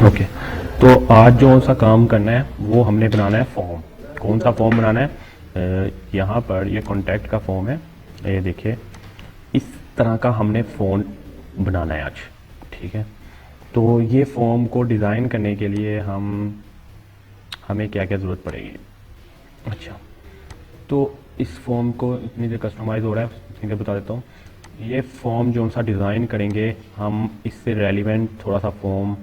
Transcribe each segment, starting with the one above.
Okay, तो आज जो सा काम करना है वो हमने बनाना है फॉर्म। कौन सा फॉर्म बनाना है? यहाँ पर ये कॉन्टैक्ट का फॉर्म है, ये देखिए इस तरह का हमने फ़ोन बनाना है आज। ठीक है, तो ये फॉर्म को डिज़ाइन करने के लिए हमें क्या क्या ज़रूरत पड़ेगी। अच्छा, तो इस फॉर्म को इतनी देर कस्टमाइज़ हो रहा है इसके बता देता हूँ। ये फॉर्म जो सा डिज़ाइन करेंगे हम, इससे रेलिवेंट थोड़ा सा फॉर्म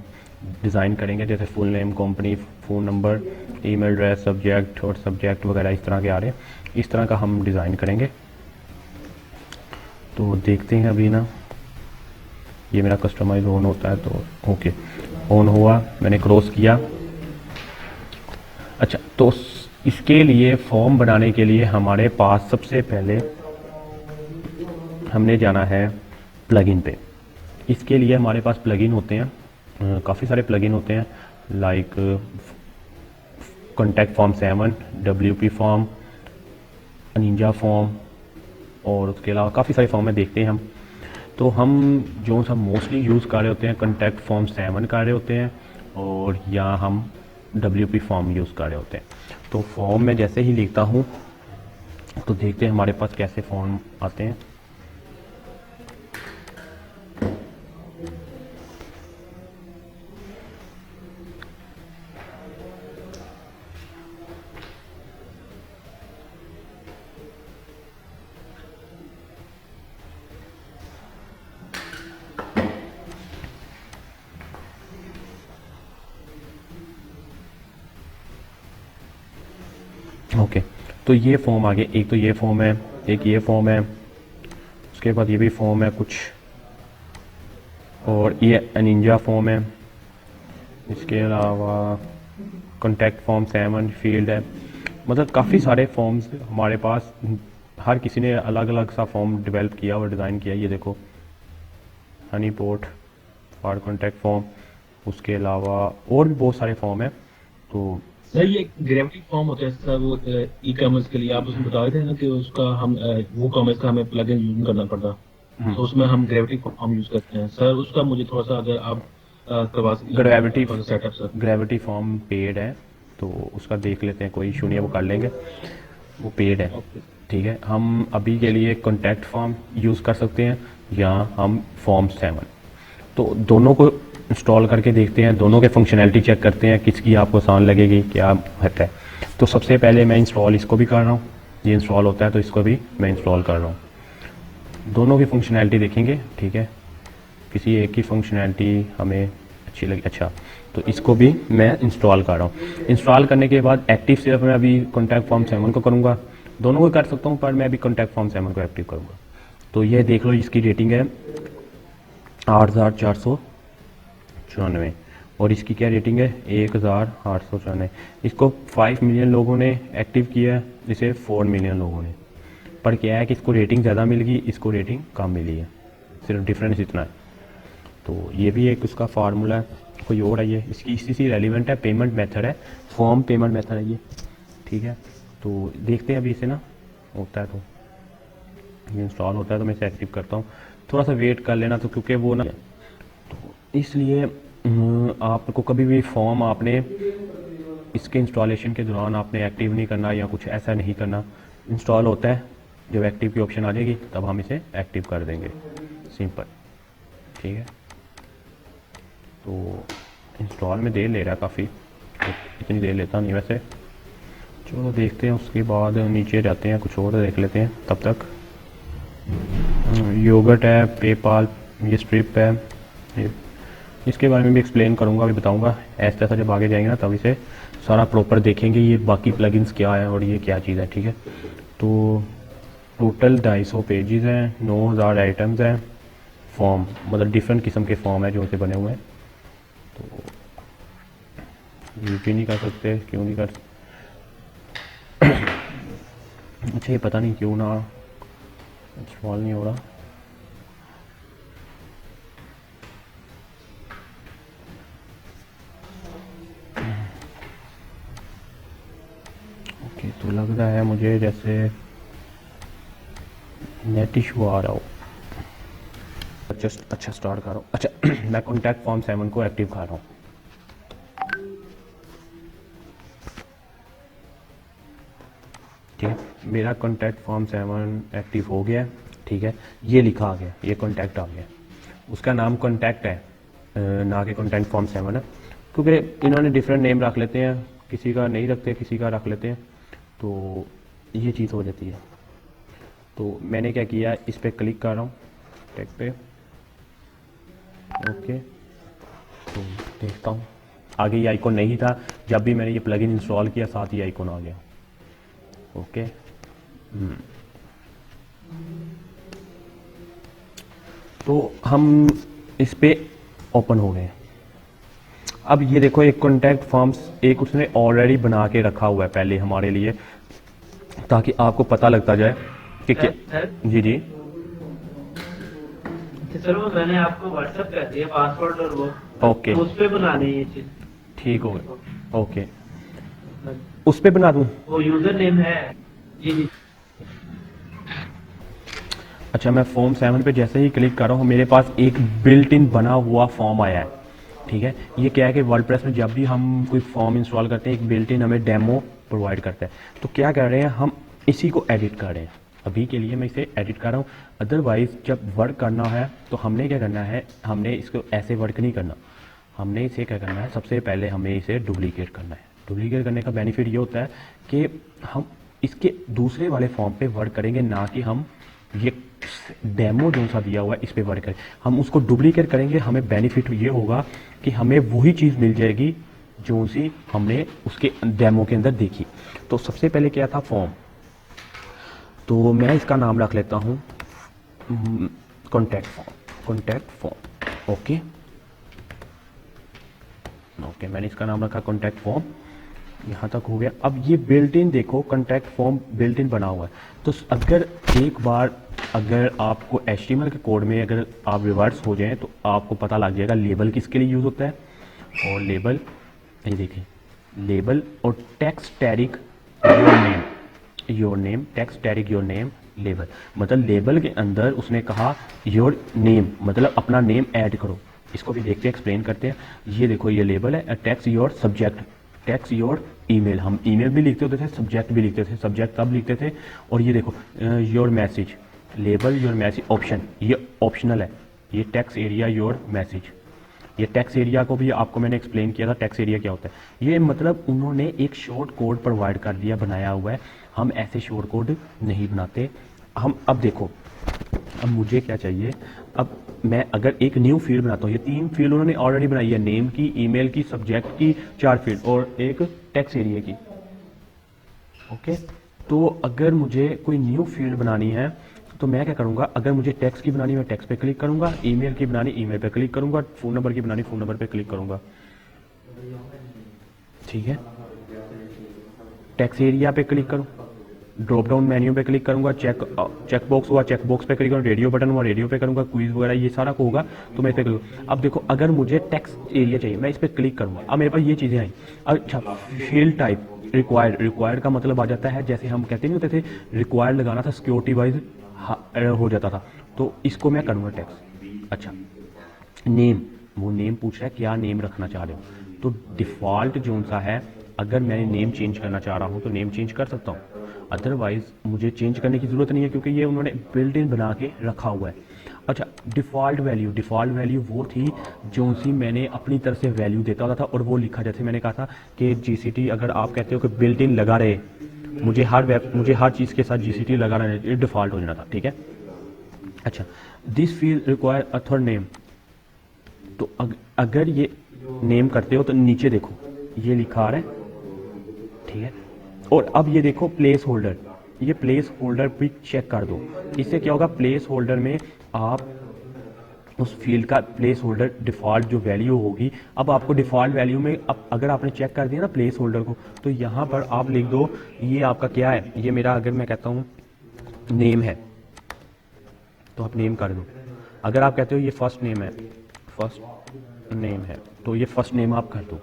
डिज़ाइन करेंगे, जैसे full name, company, phone number, email address, subject और सब्जेक्ट वगैरह इस तरह के आ रहे हैं। इस तरह का हम डिज़ाइन करेंगे। तो देखते हैं अभी ना, ये मेरा कस्टमाइज ऑन होता है तो ओके, ऑन हुआ, मैंने क्रॉस किया। अच्छा, तो इसके लिए फॉर्म बनाने के लिए हमारे पास सबसे पहले हमने जाना है प्लगइन पे। इसके लिए हमारे पास प्लगइन होते हैं, काफ़ी सारे प्लगइन होते हैं, like contact form 7, WP form, Ninja form और उसके अलावा काफ़ी सारे फॉर्म में देखते हैं हम। तो हम जो सा मोस्टली यूज़ कर रहे होते हैं कॉन्टैक्ट फॉर्म 7 कर रहे होते हैं, और या हम WP फॉर्म यूज़ कर रहे होते हैं। तो फॉर्म में जैसे ही लिखता हूँ तो देखते हैं हमारे पास कैसे फॉर्म आते हैं। ओके, तो ये फॉर्म आगे, एक तो ये फॉर्म है, एक ये फॉर्म है, उसके बाद ये भी फॉर्म है कुछ, और ये निंजा फॉर्म है। इसके अलावा कॉन्टैक्ट फॉर्म 7 फील्ड है। मतलब काफ़ी सारे फॉर्म्स हमारे पास, हर किसी ने अलग अलग सा फॉर्म डेवलप किया और डिज़ाइन किया। ये देखो, Honey port for contact form, उसके अलावा और भी बहुत सारे फॉर्म हैं। तो सर ये ग्रेविटी फॉर्म होता है सर, वो ई कॉमर्स के लिए आप उसमें बता रहे थे ना कि उसका हम वो कॉमर्स का हमें प्लगइन यूज करना पड़ता, तो उसमें हम ग्रेविटी फॉर्म यूज करते हैं सर। उसका मुझे थोड़ा सा अगर आप करवा ग्रेविटी थोड़ा सा setup sir. Gravity form paid है, तो उसका देख लेते हैं, कोई इशू नहीं है, वो कर लेंगे, वो पेड है। ओके ठीक है, हम अभी के लिए कॉन्टैक्ट फॉर्म यूज़ कर सकते हैं या हम फॉर्म 7। तो दोनों को इंस्टॉल करके देखते हैं, दोनों के फंक्शनैलिटी चेक करते हैं, किसकी आपको आसान लगेगी, क्या है। तो सबसे पहले मैं इंस्टॉल इसको भी कर रहा हूँ, ये इंस्टॉल होता है तो इसको भी मैं इंस्टॉल कर रहा हूँ। दोनों की फंक्शनैलिटी देखेंगे। ठीक है, किसी एक की फंक्शनैलिटी हमें अच्छी लगी, अच्छा, तो इसको भी मैं इंस्टॉल कर रहा हूँ। इंस्टॉल करने के बाद एक्टिव सिर्फ मैं अभी कॉन्टैक्ट फॉर्म 7 को करूँगा, दोनों को कर सकता हूँ पर मैं अभी कॉन्टैक्ट फॉर्म 7 को एक्टिव करूँगा। तो ये देख लो, इसकी रेटिंग है 8494, और इसकी क्या रेटिंग है 1894। इसको 5 मिलियन लोगों ने एक्टिव किया है, इसे 4 मिलियन लोगों ने। पर क्या है कि इसको रेटिंग ज़्यादा मिल गई, इसको रेटिंग कम मिली है, सिर्फ डिफरेंस इतना है। तो ये भी एक उसका फार्मूला है, कोई और है, ये इसकी इसी रेलिवेंट है, पेमेंट मेथड है, फॉर्म पेमेंट मेथड है ये। ठीक है, तो देखते हैं अभी इसे ना होता है, तो ये इंस्टॉल होता है तो मैं इसे एक्टिव करता हूँ। थोड़ा सा वेट कर लेना, तो क्योंकि वो ना, तो इसलिए आपको कभी भी फॉर्म आपने इसके इंस्टॉलेशन के दौरान आपने एक्टिव नहीं करना या कुछ ऐसा नहीं करना। इंस्टॉल होता है, जब एक्टिव की ऑप्शन आ जाएगी तब हम इसे एक्टिव कर देंगे, सिंपल। ठीक है, तो इंस्टॉल में देर ले रहा है काफ़ी, तो इतनी देर लेता नहीं वैसे। चलो देखते हैं, उसके बाद नीचे जाते हैं, कुछ और देख लेते हैं तब तक। योगर्ट है, पेपाल, ये स्ट्रिप है, ये इसके बारे में भी एक्सप्लेन करूँगा, अभी बताऊँगा। ऐसा तैसा जब आगे जाएंगे ना तब इसे सारा प्रॉपर देखेंगे, ये बाकी प्लगइन्स क्या है और ये क्या चीज़ है। ठीक है, तो टोटल 250 पेजेस हैं, 9000 आइटम्स हैं, फॉर्म मतलब डिफरेंट किस्म के फॉर्म है जो से बने हुए हैं। तो ये भी नहीं कर सकते, क्यों नहीं कर अच्छा, ये पता नहीं क्यों ना इंस्टॉल नहीं हो रहा। ओके, तो लग रहा है मुझे जैसे नेट इशू आ रहा हो। अच्छा, स्टार्ट कर रहा हूँ। अच्छा मैं कॉन्टैक्ट फॉर्म 7 को एक्टिव कर रहा हूँ। ठीक है, मेरा कॉन्टैक्ट फॉर्म 7 एक्टिव हो गया, ठीक है, ये लिखा आ गया, ये कॉन्टैक्ट आ गया, उसका नाम कॉन्टैक्ट है, ना कि कॉन्टैक्ट फॉर्म 7 है, क्योंकि इन्होंने डिफरेंट नेम रख लेते हैं, किसी का नहीं रखते, किसी का रख लेते हैं, तो ये चीज़ हो जाती है। तो मैंने क्या किया, इस पर क्लिक कर रहा हूँ टैग पे, ओके, तो देखता हूँ आगे ये आइकॉन नहीं था, जब भी मैंने ये प्लगइन इंस्टॉल किया साथ ही आइकॉन आ गया, ओके। तो हम इस पे ओपन हो गए। अब ये देखो एक कॉन्टैक्ट फॉर्म्स एक उसने ऑलरेडी बना के रखा हुआ है पहले हमारे लिए, ताकि आपको पता लगता जाए कि क्या। जी जी सर वो मैंने आपको व्हाट्सएप कर दिया पासवर्ड और वो, ओके, उस पे बनानी है ये चीज। ठीक हो गया, ओके, उस पे बना दूं। वो यूजर नेम है। जी जी। अच्छा, मैं फॉर्म 7 पे जैसे ही क्लिक कर रहा हूँ मेरे पास एक बिल्ट इन बना हुआ फॉर्म आया है, ठीक है। ये क्या है कि वर्डप्रेस में जब भी हम कोई फॉर्म इंस्टॉल करते हैं एक बिल्ट इन हमें डेमो प्रोवाइड करता है। तो क्या कर रहे हैं, हम इसी को एडिट कर रहे हैं, अभी के लिए मैं इसे एडिट कर रहा हूँ। अदरवाइज जब वर्क करना है तो हमने क्या करना है, हमने इसको ऐसे वर्क नहीं करना, हमने इसे क्या करना है, सबसे पहले हमें इसे डुप्लीकेट करना है। डुप्लीकेट करने का बेनिफिट ये होता है कि हम इसके दूसरे वाले फॉर्म पे वर्क करेंगे, ना कि हम ये डेमो जो सा दिया हुआ है इस पे वर्क करें। हम उसको डुप्लीकेट करेंगे, हमें बेनिफिट ये होगा कि हमें वही चीज़ मिल जाएगी जो सी हमने उसके डेमो के अंदर देखी। तो सबसे पहले क्या था, फॉर्म, तो मैं इसका नाम रख लेता हूँ कॉन्टैक्ट फॉर्म, ओके ओके, मैंने इसका नाम रखा कॉन्टैक्ट फॉर्म, यहाँ तक हो गया। अब ये बिल्ट इन देखो, कॉन्टैक्ट फॉर्म बिल्ट इन बना हुआ है। तो अगर एक बार अगर आपको HTML के कोड में अगर आप रिवर्स हो जाएं तो आपको पता लग जाएगा लेबल किसके लिए यूज़ होता है, और लेबल, ये देखिए, लेबल और text tag your name, text tag your name, label, मतलब लेबल के अंदर उसने कहा योर नेम, मतलब अपना नेम ऐड करो। इसको भी देखते हैं, एक्सप्लेन करते हैं। ये देखो ये लेबल है, text your subject, text your email, हम ईमेल भी लिखते होते थे, सब्जेक्ट भी लिखते थे, सब्जेक्ट तब लिखते थे। और ये देखो your message, label your message option, ये ऑप्शनल है, ये टेक्स्ट एरिया योर मैसेज, ये टेक्स्ट एरिया को भी आपको मैंने एक्सप्लेन किया था टेक्स्ट एरिया क्या होता है। ये मतलब उन्होंने एक शॉर्ट कोड प्रोवाइड कर दिया, बनाया हुआ है, हम ऐसे शॉर्ट कोड नहीं बनाते। हम अब देखो, अब मुझे क्या चाहिए, अब मैं अगर एक न्यू फील्ड बनाता हूँ, ये 3 फील्ड उन्होंने ऑलरेडी बनाई है, नेम की, ईमेल की, सब्जेक्ट की, 4 फील्ड और एक टेक्स्ट एरिया की, ओके। तो अगर मुझे कोई न्यू फील्ड बनानी है तो मैं क्या करूंगा, अगर मुझे टेक्स्ट की बनानी मैं टेक्स्ट पे क्लिक करूंगा, ईमेल की बनानी ईमेल पे क्लिक करूंगा, फ़ोन नंबर की बनानी फ़ोन नंबर पे क्लिक करूंगा, ठीक है। टेक्स्ट एरिया पे क्लिक करूँ, ड्रॉप डाउन मेन्यू पे क्लिक करूंगा, चेक बॉक्स हुआ चेक बॉक्स पे क्लिक करूँगा, रेडियो बटन हुआ रेडियो पे करूंगा, क्विज वगैरह ये सारा होगा तो मैं इस पे क्लिक। अब देखो अगर मुझे टेक्स्ट एरिया चाहिए मैं इस पर क्लिक करूंगा, अब मेरे पास ये चीज़ें आई। अच्छा, फील्ड टाइप रिक्वायर्ड, रिक्वायर्ड का मतलब आ जाता है, जैसे हम कहते नहीं होते थे रिक्वायर्ड लगाना था, सिक्योरिटी वाइज हो जाता था, तो इसको मैं करूँगा टेक्स्ट। अच्छा, नेम, वो नेम पूछ रहा है क्या नेम रखना चाह रहे हो, तो डिफ़ॉल्ट जो सा है, अगर मैं नेम चेंज करना चाह रहा हूँ तो नेम चेंज कर सकता हूँ, अदरवाइज मुझे चेंज करने की ज़रूरत नहीं है क्योंकि ये उन्होंने बिल्ट इन बना के रखा हुआ है। अच्छा, डिफ़ॉल्ट वैल्यू वो थी जो सी मैंने अपनी तरफ से वैल्यू देता होता था, और वो लिखा, जैसे मैंने कहा था कि GCT अगर आप कहते हो कि बिल्ट इन लगा रहे, मुझे हर चीज़ के साथ GCT लगा रहे, ये डिफ़ॉल्ट हो जाना था, ठीक है। अच्छा, this field require author name, तो अगर ये नेम करते हो तो नीचे देखो ये लिखा आ रहा है, ठीक है। और अब ये देखो प्लेस होल्डर, ये प्लेस होल्डर भी चेक कर दो, इससे क्या होगा, प्लेस होल्डर में आप उस फील्ड का प्लेस होल्डर डिफ़ॉल्ट जो वैल्यू होगी, अब आपको डिफ़ॉल्ट वैल्यू में, अब अगर आपने चेक कर दिया ना प्लेस होल्डर को, तो यहाँ पर आप लिख दो ये आपका क्या है, ये मेरा अगर मैं कहता हूँ नेम है तो आप नेम कर दो। अगर आप कहते हो ये फर्स्ट नेम है, फर्स्ट नेम है तो ये फर्स्ट नेम आप कर दो,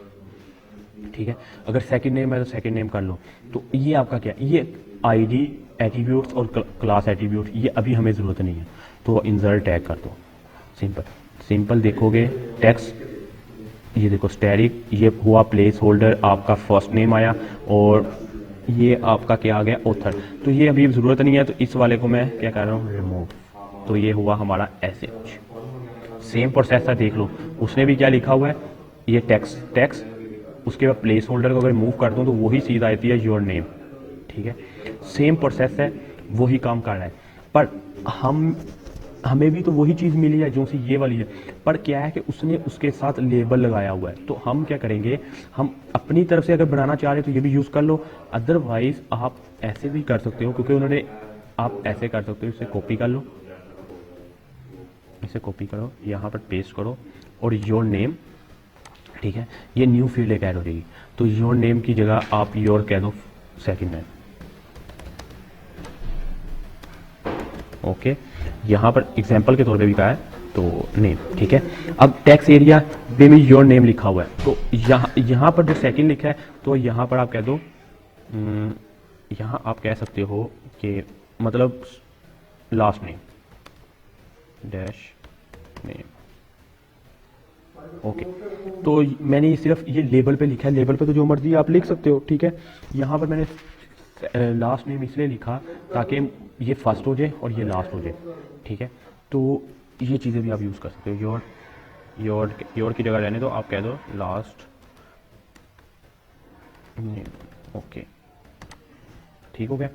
ठीक है। अगर सेकंड नेम है तो सेकंड नेम कर लो। तो ये आपका क्या, ये आईडी एट्रीब्यूट्स और क्लास एट्रीब्यूट, ये अभी हमें ज़रूरत नहीं है, तो इंसर्ट टैग कर दो, सिंपल देखोगे टेक्स्ट, ये देखो स्टैटिक, ये हुआ प्लेस होल्डर, आपका फर्स्ट नेम आया, और ये आपका क्या आ गया ऑथर, तो ये अभी ज़रूरत नहीं है, तो इस वाले को मैं क्या कर रहा हूँ रिमूव, तो ये हुआ हमारा ऐसे कुछ। सेम प्रोसेस है, देख लो उसने भी क्या लिखा हुआ है, ये टेक्स्ट उसके बाद प्लेस होल्डर को अगर मूव कर दूँ तो वही सीधा आती है योर नेम, ठीक है। सेम प्रोसेस है, वही काम कर रहा है, पर हमें भी तो वही चीज़ मिली है जो सी ये वाली है, पर क्या है कि उसने उसके साथ लेबल लगाया हुआ है। तो हम क्या करेंगे, हम अपनी तरफ से अगर बनाना चाह रहे हैं तो ये भी यूज़ कर लो, अदरवाइज आप ऐसे भी कर सकते हो, क्योंकि उन्होंने, आप ऐसे कर सकते हो, इसे कॉपी कर लो, इसे कॉपी करो, यहाँ पर पेस्ट करो और योर नेम, ठीक है, ये न्यू फील्ड एक ऐड हो जाएगी, तो योर नेम की जगह आप योर कह दो सेकंड नेम, ओके। यहाँ पर एग्जांपल के तौर पे भी कहा है तो नेम, ठीक है। अब टेक्स्ट एरिया में योर नेम लिखा हुआ है, तो यहाँ पर जो सेकंड लिखा है तो यहाँ पर आप कह दो, यहाँ आप कह सकते हो कि मतलब last name dash name, okay. तो मैंने सिर्फ ये लेबल पे लिखा है, लेबल पे तो जो मर्जी आप लिख सकते हो, ठीक है। यहाँ पर मैंने लास्ट नेम इसलिए लिखा ताकि ये फर्स्ट हो जाए और ये लास्ट हो जाए, ठीक है। तो ये चीज़ें भी आप यूज़ कर सकते हो, योर की जगह रहने दो, आप कह दो लास्ट नेम, ओके, ठीक हो गया।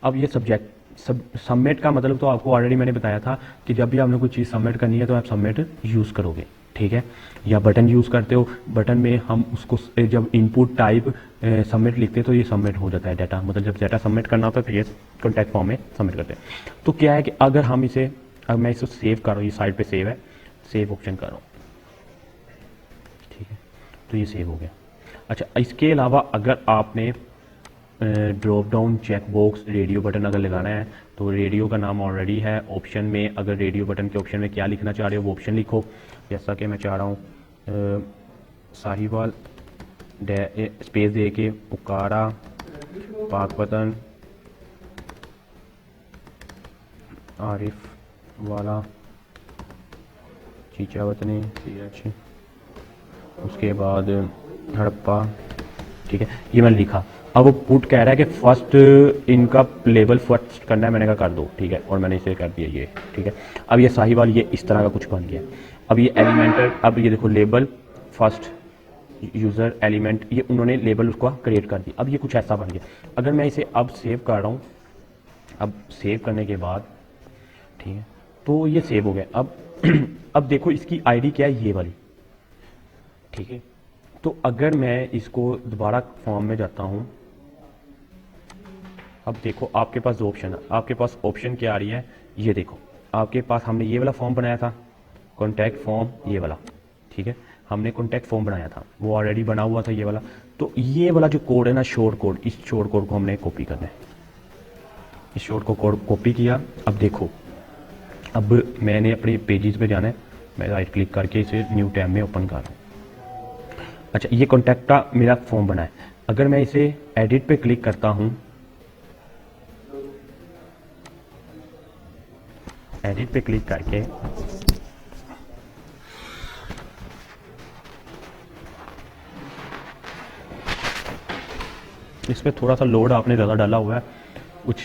अब ये सब्जेक्ट सबमिट का मतलब तो आपको ऑलरेडी मैंने बताया था कि जब भी आपने कोई चीज़ सबमिट करनी है तो आप सबमिट यूज़ करोगे, ठीक है। या बटन यूज़ करते हो, बटन में हम उसको जब इनपुट टाइप सबमिट लिखते हैं तो ये सबमिट हो जाता है डाटा, मतलब जब डाटा सबमिट करना होता है फिर ये कॉन्टैक्ट फॉर्म में सबमिट करते हैं। तो क्या है कि अगर हम इसे, अब मैं इसे सेव कर रहा हूँ, ये साइड पे सेव है, सेव ऑप्शन कर रहा हूँ, ठीक है, तो ये सेव हो गया। अच्छा, इसके अलावा अगर आपने drop down check box radio button अगर लगाना है तो रेडियो का नाम ऑलरेडी है, ऑप्शन में अगर रेडियो बटन के ऑप्शन में क्या लिखना चाह रहे हो वो ऑप्शन लिखो, जैसा कि मैं चाह रहा हूँ साहिवाल स्पेस दे के पुकारा पाकपतन आरिफ वाला चीचा वतनी सीएच, उसके बाद हड़प्पा, ठीक है, ये मैंने लिखा। अब वो पुट कह रहा है कि फर्स्ट इनका लेबल फर्स्ट करना है, मैंने कहा कर दो, ठीक है, और मैंने इसे कर दिया ये, ठीक है। अब ये साहिवाल ये इस तरह का कुछ बन गया। अब ये एलिमेंटर, अब ये देखो लेबल फर्स्ट यूज़र एलिमेंट, ये उन्होंने लेबल उसका क्रिएट कर दिया। अब ये कुछ ऐसा बन गया। अगर मैं इसे अब सेव कर रहा हूँ, अब सेव करने के बाद, ठीक है, तो ये सेव हो गया। अब देखो इसकी आईडी क्या है, ये वाली, ठीक है। तो अगर मैं इसको दोबारा फॉर्म में जाता हूँ, अब देखो आपके पास दो ऑप्शन है, आपके पास ऑप्शन क्या आ रही है, ये देखो आपके पास, हमने ये वाला फॉर्म बनाया था कॉन्टैक्ट फॉर्म, ये वाला, ठीक है, हमने कॉन्टैक्ट फॉर्म बनाया था, वो ऑलरेडी बना हुआ था ये वाला। तो ये वाला जो कोड है ना, शॉर्ट कोड, इस शॉर्ट कोड को हमने कॉपी करना है, इस शॉर्ट को कोड कॉपी किया। अब देखो, अब मैंने अपने पेजेस पे जाना है, मैं राइट क्लिक करके इसे न्यू टैब में ओपन कर रहा हूँ। अच्छा, ये कॉन्टैक्ट का मेरा फॉर्म बना है। अगर मैं इसे एडिट पे क्लिक करता हूँ, एडिट पे क्लिक करके इस पर थोड़ा सा लोड आपने ज़्यादा डाला हुआ है, कुछ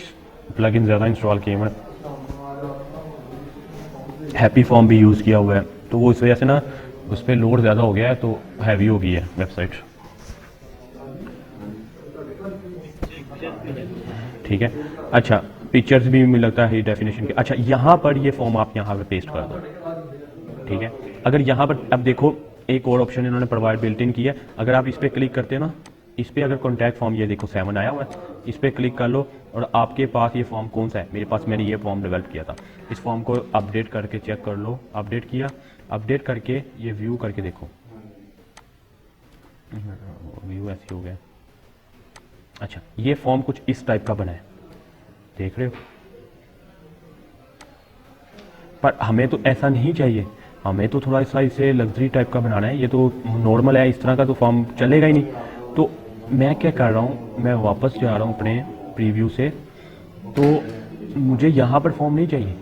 प्लगइन ज़्यादा इंस्टॉल किए हुए हैं, हैप्पी फॉर्म भी यूज़ किया हुआ है, तो वो इस वजह से ना उस पर लोड ज़्यादा हो गया है, तो हैवी हो गई है वेबसाइट, ठीक है। अच्छा, पिक्चर्स भी मिल लगता है डेफिनेशन के। अच्छा, यहाँ पर ये फॉर्म आप यहाँ पे पेस्ट कर दो, ठीक है। अगर यहाँ पर अब देखो एक और ऑप्शन इन्होंने प्रोवाइड बिल्ट इन किया है, अगर आप इस पर क्लिक करते हैं ना, इस पर अगर कॉन्टैक्ट फॉर्म, ये देखो 7 आया हुआ है, इस पर क्लिक कर लो और आपके पास ये फॉर्म कौन सा है, मेरे पास, मैंने ये फॉर्म डेवलप किया था। इस फॉर्म को अपडेट करके चेक कर लो, अपडेट किया, अपडेट करके ये व्यू करके देखो, व्यू ऐसे हो गया। अच्छा, ये फॉर्म कुछ इस टाइप का बना है, देख रहे हो, पर हमें तो ऐसा नहीं चाहिए, हमें तो थोड़ा सा इसे लग्जरी टाइप का बनाना है। ये तो नॉर्मल है, इस तरह का तो फॉर्म चलेगा ही नहीं। तो मैं क्या कर रहा हूँ, मैं वापस जा रहा हूँ अपने प्रीव्यू से, तो मुझे यहाँ पर फॉर्म नहीं चाहिए,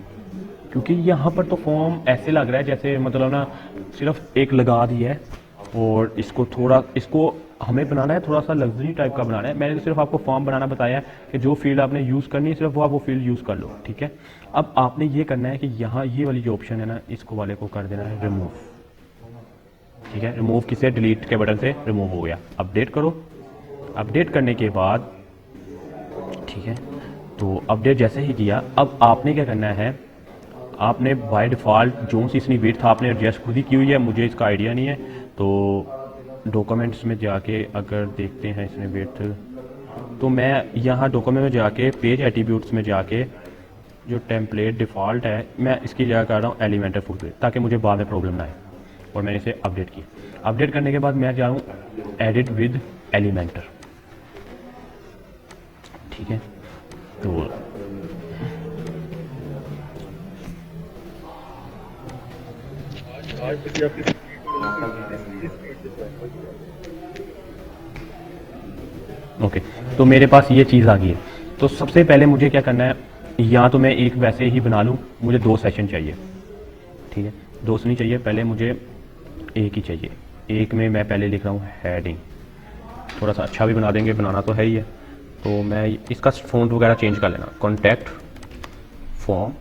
क्योंकि यहाँ पर तो फॉर्म ऐसे लग रहा है जैसे मतलब ना सिर्फ एक लगा दी है, और इसको हमें बनाना है थोड़ा सा लग्जरी टाइप का बनाना है। मैंने तो सिर्फ आपको फॉर्म बनाना बताया है कि जो फील्ड आपने यूज़ करनी है सिर्फ वो फील्ड यूज़ कर लो, ठीक है। अब आपने ये करना है कि यहाँ ये वाली जो ऑप्शन है ना, इसको वाले को कर देना है रिमूव, ठीक है। रिमूव किसे, डिलीट के बटन से रिमूव हो गया। अपडेट करो, अपडेट करने के बाद ठीक है, तो अपडेट जैसे ही किया, अब आपने क्या करना है, आपने बाय डिफ़ॉल्ट जो सी इसकी विड्थ आपने एडजस्ट खुद ही की हुई है, मुझे इसका आइडिया नहीं है। तो डॉक्यूमेंट्स में जाके अगर देखते हैं इसमें विड्थ, तो मैं यहाँ डॉक्यूमेंट में जाके पेज एट्रीब्यूट्स में जाके जो टेम्पलेट डिफ़ॉल्ट है मैं इसकी जगह कर रहा हूँ एलिमेंटर फुट विड्थ, ताकि मुझे बाद में प्रॉब्लम ना आए। और मैंने इसे अपडेट किया। अपडेट करने के बाद मैं जा रहा हूँ एडिट विद एलिमेंटर, ठीक है। तो ओके, तो मेरे पास ये चीज़ आ गई है। तो सबसे पहले मुझे क्या करना है, या तो मैं एक वैसे ही बना लूँ, मुझे 2 सेशन चाहिए, ठीक है। 2 नहीं चाहिए, पहले मुझे एक ही चाहिए। एक में मैं पहले लिख रहा हूँ हेडिंग, थोड़ा सा अच्छा भी बना देंगे, बनाना तो है ही है। तो मैं इसका फ़ॉन्ट वगैरह चेंज कर लेना, कॉन्टैक्ट फॉर्म,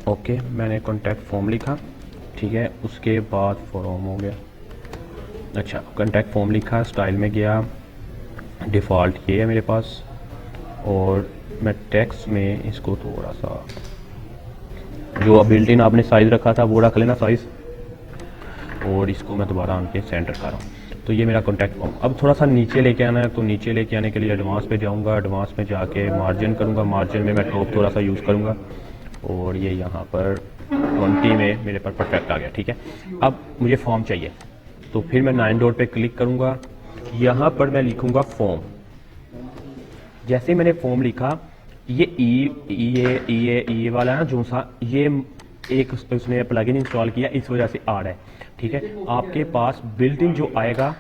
ओके। मैंने कॉन्टैक्ट फॉर्म लिखा, ठीक है। उसके बाद फॉर्म हो गया, अच्छा कॉन्टैक्ट फॉर्म लिखा, स्टाइल में गया, डिफ़ॉल्ट ये है मेरे पास। और मैं टेक्स्ट में इसको थोड़ा सा जो बिल्ट इन आपने साइज़ रखा था वो रख लेना साइज़, और इसको मैं दोबारा आके सेंटर कर रहा हूँ। तो ये मेरा कॉन्टैक्ट फॉर्म। अब थोड़ा सा नीचे लेके आना है, तो नीचे लेके आने के लिए एडवांस पे जाऊँगा, एडवांस में जाके मार्जिन करूँगा, मार्जिन में मैं टॉप थोड़ा सा यूज़ करूँगा, और ये यहाँ पर 20 में मेरे पर परफेक्ट आ गया, ठीक है। अब मुझे फॉर्म चाहिए, तो फिर मैं 9 डॉट पे क्लिक करूँगा, यहाँ पर मैं लिखूँगा फॉर्म। जैसे मैंने फॉर्म लिखा, ये ई वाला ना जो सा, ये एक उसने प्लगइन इंस्टॉल किया, इस वजह से आ रहा है, ठीक है। आपके पास बिल्ट इन जो आएगा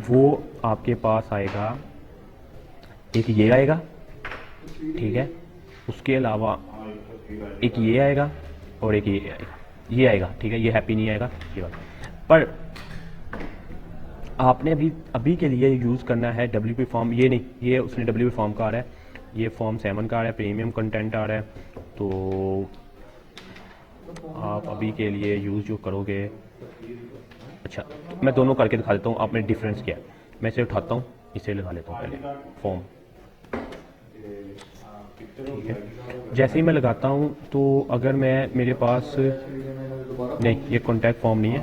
वो आपके पास आएगा, एक ये आएगा, ठीक है। उसके अलावा एक ये आएगा और एक ये आएगा, ठीक है। ये हैप्पी नहीं आएगा ये वाला, पर आपने अभी के लिए यूज़ करना है WP फॉर्म। ये नहीं, ये उसने WP फॉर्म का आ रहा है, ये फॉर्म 7 का आ रहा है, प्रीमियम कंटेंट आ रहा है। तो आप अभी के लिए यूज़ जो करोगे, अच्छा मैं दोनों करके दिखा देता हूँ आप में डिफरेंस क्या है। मैं इसे उठाता हूँ, इसे लगा लेता हूँ पहले फॉर्म, ठीक है। जैसे ही मैं लगाता हूँ, तो अगर मैं मेरे पास नहीं, ये कॉन्टैक्ट फॉर्म नहीं है,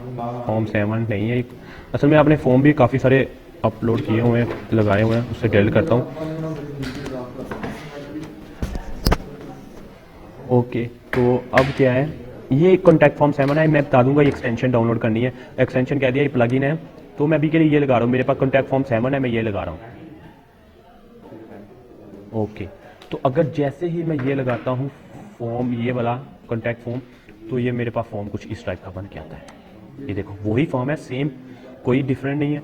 फॉर्म 7 नहीं है। असल में आपने फॉर्म भी काफ़ी सारे अपलोड किए हुए हैं, लगाए हुए हैं, उससे डिलीट करता हूँ। ओके, तो अब क्या है, ये कॉन्टैक्ट फॉर्म 7 है। मैं बता दूंगा ये एक्सटेंशन डाउनलोड करनी है, एक्सटेंशन कह दिया, ये प्लगइन है। तो मैं अभी के लिए ये लगा रहा हूँ, मेरे पास कॉन्टैक्ट फॉर्म 7 है, मैं ये लगा रहा हूँ। ओके, तो अगर जैसे ही मैं ये लगाता हूँ फॉर्म, ये वाला कॉन्टैक्ट फॉर्म, तो ये मेरे पास फॉर्म कुछ इस टाइप का बन के आता है। ये देखो वही फॉर्म है, सेम, कोई डिफरेंट नहीं है।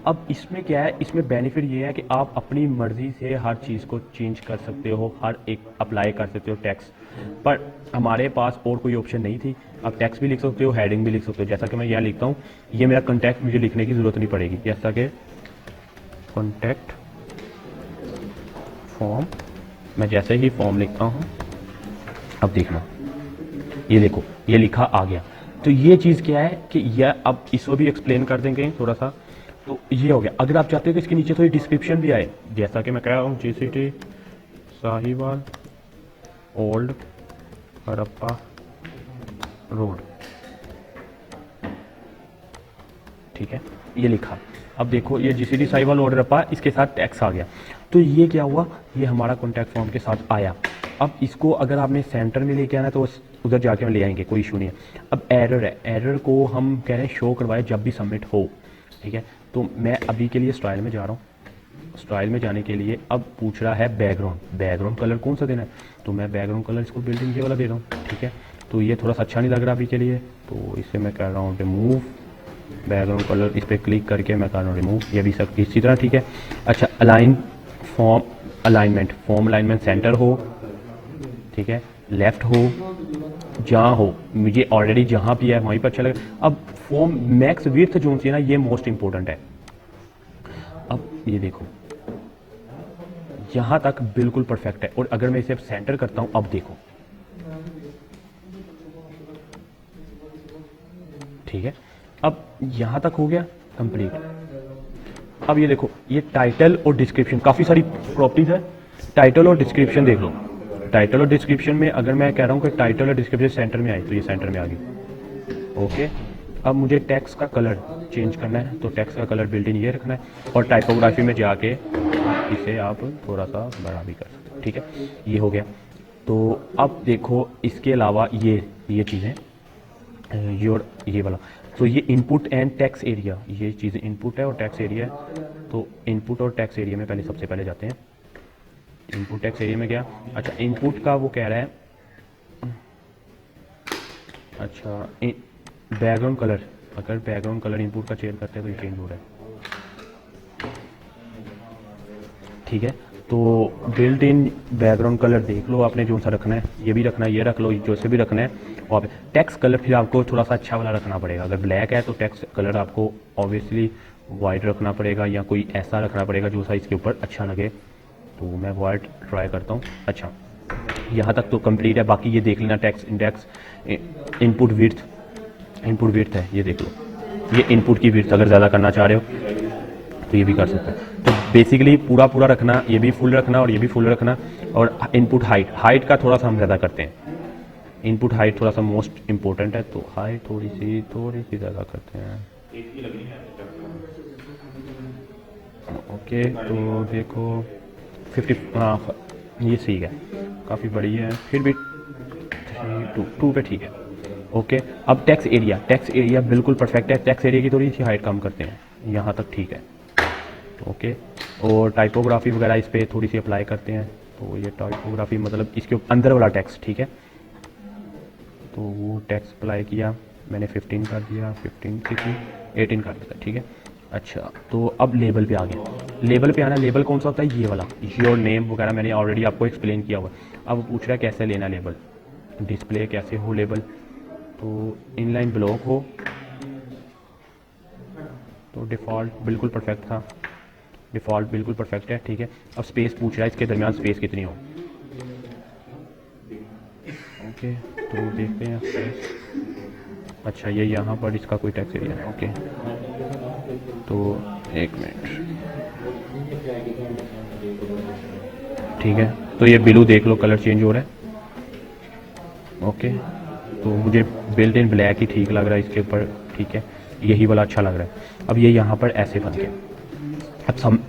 अब इसमें क्या है, इसमें बेनिफिट ये है कि आप अपनी मर्ज़ी से हर चीज़ को चेंज कर सकते हो, हर एक अप्लाई कर सकते हो टैक्स। पर हमारे पास और कोई ऑप्शन नहीं थी। आप टैक्स भी लिख सकते हो, हेडिंग भी लिख सकते हो। जैसा कि मैं यहाँ लिखता हूँ, ये मेरा कॉन्टैक्ट मुझे लिखने की ज़रूरत नहीं पड़ेगी। जैसा कि कॉन्टैक्ट फॉर्म, मैं जैसे ही फॉर्म लिखता हूँ, अब देखना, ये देखो ये लिखा आ गया। तो ये चीज़ क्या है कि यह अब इसको भी एक्सप्लेन कर देंगे थोड़ा सा। तो ये हो गया। अगर आप चाहते हो कि इसके नीचे थोड़ी डिस्क्रिप्शन भी आए, जैसा कि मैं कह रहा हूँ GCT Sahiwal old Harappa road, ठीक है, ये लिखा। अब देखो ये GCT साहिवाल ओल्ड हड़प्पा, इसके साथ टैक्स आ गया। तो ये क्या हुआ, ये हमारा कॉन्टैक्ट फॉर्म के साथ आया। अब इसको अगर आपने सेंटर में लेके आना है तो उधर जाके हम ले आएंगे, कोई इशू नहीं है। अब एरर है, एरर को हम कह रहे हैं शो करवाए जब भी सबमिट हो, ठीक है। तो मैं अभी के लिए स्टाइल में जा रहा हूँ। स्टाइल में जाने के लिए अब पूछ रहा है बैकग्राउंड कलर कौन सा देना है, तो मैं बैकग्राउंड कलर इसको बिल्डिंग ये वाला दे रहा हूँ, ठीक है। तो ये थोड़ा सा अच्छा नहीं लग रहा अभी के लिए, तो इसे मैं कह रहा हूँ रिमूव बैकग्राउंड कलर। इस पर क्लिक करके मैं कर रहा हूँ रिमूव, ये भी सब इसी तरह, ठीक है। अच्छा, align form alignment, form alignment centre हो, ठीक है। लेफ्ट हो जहाँ हो, मुझे ऑलरेडी जहाँ भी है वहीं पर अच्छा लगे। अब फॉर्म मैक्स विड्थ जो सी है ना, ये मोस्ट इंपॉर्टेंट है। अब ये देखो यहाँ तक बिल्कुल परफेक्ट है, और अगर मैं इसे सेंटर करता हूँ, अब देखो ठीक है, अब यहाँ तक हो गया कंप्लीट। अब ये देखो, ये टाइटल और डिस्क्रिप्शन, काफ़ी सारी प्रॉपर्टीज है। टाइटल और डिस्क्रिप्शन देख लो। टाइटल और डिस्क्रिप्शन में अगर मैं कह रहा हूँ कि टाइटल और डिस्क्रिप्शन सेंटर में आई, तो ये सेंटर में आ गई। ओके, अब मुझे टेक्स्ट का कलर चेंज करना है, तो टेक्स्ट का कलर बिल्ट इन ये रखना है, और टाइपोग्राफी में जाके इसे आप थोड़ा सा बड़ा भी कर सकते हो। ठीक है, ये हो गया। तो अब देखो इसके अलावा ये चीज़ें ये वाला, तो ये इनपुट एंड टैक्स एरिया, ये चीज़ इनपुट है और टैक्स एरिया है। तो इनपुट और टैक्स एरिया में सबसे पहले जाते हैं। इनपुट टैक्स एरिया में क्या, अच्छा इनपुट का वो कह रहा है, अच्छा बैकग्राउंड कलर, अगर बैकग्राउंड कलर इनपुट का चेंज करते हैं तो ये चेंज हो रहा है। ठीक है, तो बिल्ट इन बैकग्राउंड कलर देख लो आपने जो सा रखना है, ये भी रखना है, ये रख लो, जो से भी रखना है। और टेक्स्ट कलर फिर आपको थोड़ा सा अच्छा वाला रखना पड़ेगा। अगर ब्लैक है तो टेक्स्ट कलर आपको ऑब्वियसली वाइट रखना पड़ेगा, या कोई ऐसा रखना पड़ेगा जो सा इसके ऊपर अच्छा लगे। तो मैं वाइट ट्राई करता हूँ। अच्छा, यहाँ तक तो कंप्लीट है। बाकी ये देख लेना, टेक्स्ट इंडेक्स, इनपुट विड्थ है, ये देख लो। ये इनपुट की विड्थ अगर ज़्यादा करना चाह रहे हो तो ये भी कर सकते हैं। तो बेसिकली पूरा रखना, ये भी फुल रखना और ये भी फुल रखना। और इनपुट हाइट का थोड़ा सा हम ज़्यादा करते हैं, इनपुट हाइट थोड़ा सा मोस्ट इंपॉर्टेंट है, तो हाइट थोड़ी सी ज़्यादा करते हैं। ओके, तो देखो 50, हाँ ये सही है, काफ़ी बड़ी है, फिर भी 2 पे ठीक है। ओके, अब टैक्स एरिया बिल्कुल परफेक्ट है। टैक्स एरिया की थोड़ी सी हाइट कम करते हैं, यहाँ तक ठीक है। ओके, और टाइपोग्राफी वगैरह इस पर थोड़ी सी अप्लाई करते हैं। तो ये टाइपोग्राफी मतलब इसके अंदर वाला टेक्स्ट, ठीक है। तो वो टेक्स्ट अप्लाई किया मैंने, 15 कर दिया, 15 से 18 कर दिया, ठीक है। अच्छा, तो अब लेबल पे आ गया। लेबल पे आना, लेबल कौन सा होता है, ये वाला, योर नेम वगैरह मैंने ऑलरेडी आपको एक्सप्लेन किया हुआ। अब पूछ रहा है कैसे लेना लेबल, डिस्प्ले कैसे हो लेबल, तो इनलाइन ब्लॉक हो, तो डिफ़ॉल्ट बिल्कुल परफेक्ट था, डिफ़ॉल्ट बिल्कुल परफेक्ट है, ठीक है। अब स्पेस पूछ रहा है, इसके दरमियान स्पेस कितनी हो। ओके, तो देखते हैं स्पेस। अच्छा, ये यहाँ पर इसका कोई टैक्स एरिया है। ओके, तो 1 मिनट, ठीक है। तो ये ब्लू देख लो, कलर चेंज हो रहा है। ओके, तो मुझे बिल्ट इन ब्लैक ही ठीक लग रहा है इसके ऊपर, ठीक है, यही वाला अच्छा लग रहा है। अब ये यहाँ पर ऐसे बन गया।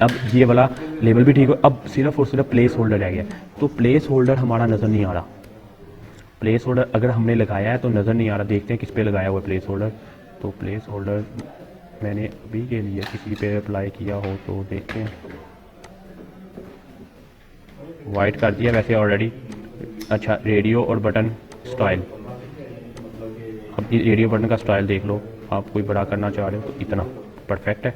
अब ये वाला लेबल भी ठीक हो। अब सिर्फ और सिर्फ प्लेस होल्डर रह गया। तो प्लेस होल्डर हमारा नज़र नहीं आ रहा। प्लेस होल्डर अगर हमने लगाया है तो नज़र नहीं आ रहा। देखते हैं किस पे लगाया हुआ है प्लेस होल्डर। तो प्लेस होल्डर मैंने अभी के लिए किसी पे अप्लाई किया हो तो देखते हैं। वाइट कर दिया वैसे ऑलरेडी। अच्छा, रेडियो और बटन स्टाइल। अब रेडियो बटन का स्टाइल देख लो, आप कोई बड़ा करना चाह रहे हो तो इतना परफेक्ट है।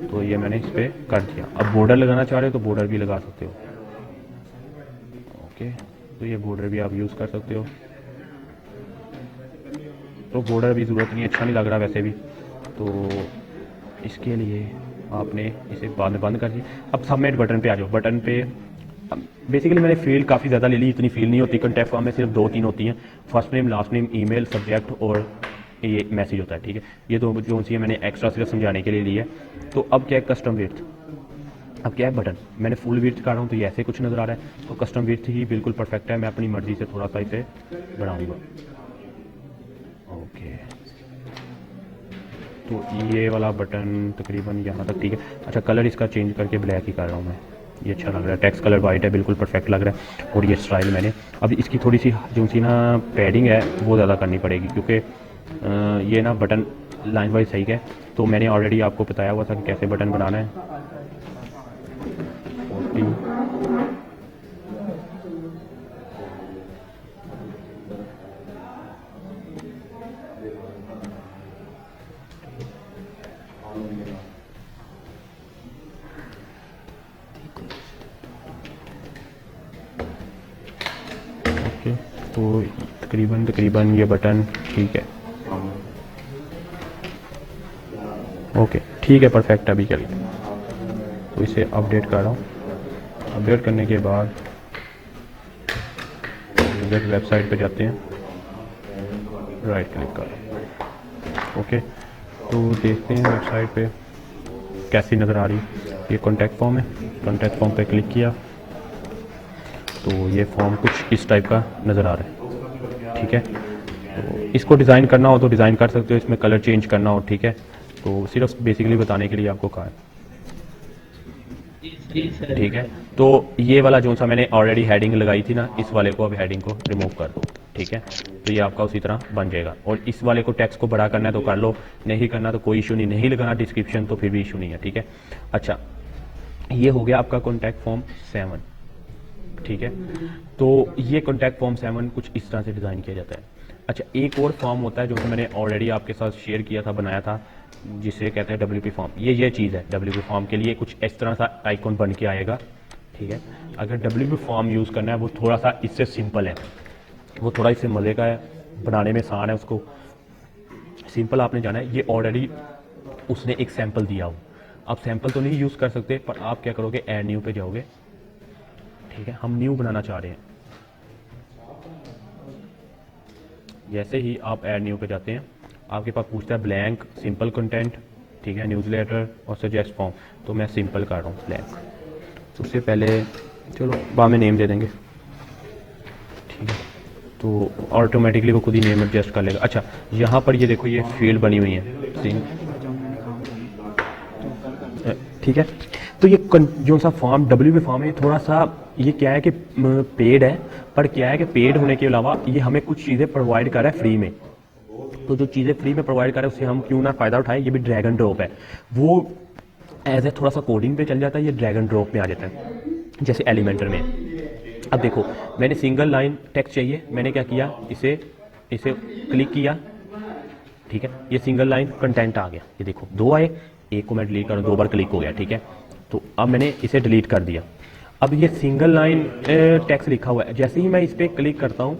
तो ये मैंने इस पर कर दिया। अब बॉर्डर लगाना चाह रहे हो तो बॉर्डर भी लगा सकते हो। ओके, तो ये बॉर्डर भी आप यूज़ कर सकते हो। तो बॉर्डर भी ज़रूरत नहीं, अच्छा नहीं लग रहा वैसे भी, तो इसके लिए आपने इसे बंद कर दिया। अब सबमिट बटन पे आ जाओ। बटन पे बेसिकली मैंने फील्ड काफ़ी ज़्यादा ले ली, इतनी फील्ड नहीं होती। कॉन्टैक्ट फॉर्म में सिर्फ 2-3 होती हैं, first name, last name, email, subject और ये मैसेज होता है, ठीक है। ये दो जो सी है मैंने एक्स्ट्रा सिर्फ समझाने के लिए ली है। तो अब क्या है, कस्टम विड्थ। अब क्या है, बटन मैंने फुल विड्थ कर रहा हूँ तो ये ऐसे कुछ नज़र आ रहा है। तो कस्टम विड्थ ही बिल्कुल परफेक्ट है। मैं अपनी मर्ज़ी से थोड़ा सा इसे बढ़ाऊँगा। ओके, तो ये वाला बटन तकरीबन यहाँ तक ठीक है। अच्छा, कलर इसका चेंज करके ब्लैक ही कर रहा हूँ मैं, ये अच्छा लग रहा है। टेक्स्ट कलर वाइट है, बिल्कुल परफेक्ट लग रहा है। और ये स्टाइल मैंने अब इसकी थोड़ी सी जो सी ना पैडिंग है वो ज़्यादा करनी पड़ेगी, क्योंकि ये ना बटन लाइन वाइज सही है। तो मैंने ऑलरेडी आपको बताया हुआ था कि कैसे बटन बनाना है। 40 ओके, तो तकरीबन ये बटन ठीक है, ओके ठीक है, परफेक्ट अभी के लिए। तो इसे अपडेट कर रहा हूँ। अपडेट करने के बाद वेबसाइट पे जाते हैं, राइट क्लिक कर, ओके। तो देखते हैं वेबसाइट पे कैसी नज़र आ रही। ये कॉन्टैक्ट फॉर्म है, कॉन्टैक्ट फॉर्म पे क्लिक किया तो ये फॉर्म कुछ इस टाइप का नज़र आ रहा है, ठीक है। तो इसको डिज़ाइन करना हो तो डिज़ाइन कर सकते हो, इसमें कलर चेंज करना हो, ठीक है। तो सिर्फ बेसिकली बताने के लिए आपको कहा है, ठीक है। तो ये वाला जो सा मैंने ऑलरेडी हेडिंग लगाई थी ना, इस वाले को अब हेडिंग को रिमूव कर दो, ठीक है। तो ये आपका उसी तरह बन जाएगा। और इस वाले को टेक्स्ट को बड़ा करना है तो कर लो, नहीं करना तो कोई इशू नहीं, नहीं लगाना डिस्क्रिप्शन तो फिर भी इशू नहीं है, ठीक है। अच्छा, ये हो गया आपका कॉन्टैक्ट फॉर्म 7, ठीक है। तो ये कॉन्टैक्ट फॉर्म 7 कुछ इस तरह से डिज़ाइन किया जाता है। अच्छा, एक और फॉर्म होता है जो कि मैंने ऑलरेडी आपके साथ शेयर किया था, बनाया था, जिसे कहते हैं WP फॉर्म। ये चीज़ है WP फॉर्म के लिए, कुछ इस तरह सा आइकॉन बन के आएगा, ठीक है। अगर WP फॉर्म यूज़ करना है वो थोड़ा सा इससे सिंपल है, वो थोड़ा इससे मज़े का है, बनाने में आसान है, उसको सिंपल आपने जाना है। ये ऑलरेडी उसने एक सैम्पल दिया हो, आप सैम्पल तो नहीं यूज़ कर सकते, पर आप क्या करोगे, ऐड न्यू पे जाओगे, ठीक है। हम न्यू बनाना चाह रहे हैं। जैसे ही आप ऐड न्यू पे जाते हैं, आपके पास पूछता है ब्लैंक, सिंपल कंटेंट, ठीक है, न्यूज़लेटर और सजेस्ट फॉर्म। तो मैं सिंपल कर रहा हूँ, ब्लैंक। सबसे पहले चलो बाद में नेम दे देंगे, ठीक है। तो ऑटोमेटिकली वो खुद ही नेम एडजस्ट कर लेगा। अच्छा, यहाँ पर ये देखो, ये फील्ड बनी हुई है, ठीक है। तो ये जो सा फॉर्म WP फॉर्म है, थोड़ा सा ये क्या है कि पेड है, पर क्या है कि पेड होने के अलावा ये हमें कुछ चीज़ें प्रोवाइड कर रहा है फ्री में। तो जो चीज़ें फ्री में प्रोवाइड कर रहा है उससे हम क्यों ना फ़ायदा उठाएं। ये भी ड्रैग एंड ड्रॉप है, वो एज ए थोड़ा सा कोडिंग पे चल जाता है, ये ड्रैग एंड ड्रॉप में आ जाता है, जैसे एलिमेंटर में। अब देखो, मैंने सिंगल लाइन टेक्स्ट चाहिए, मैंने क्या किया, इसे क्लिक किया, ठीक है। ये सिंगल लाइन कंटेंट आ गया, ये देखो 2 आए, एक को मैं डिलीट करूँ, 2 बार क्लिक हो गया, ठीक है। तो अब मैंने इसे डिलीट कर दिया। अब ये सिंगल लाइन टेक्स्ट लिखा हुआ है, जैसे ही मैं इस पर क्लिक करता हूँ,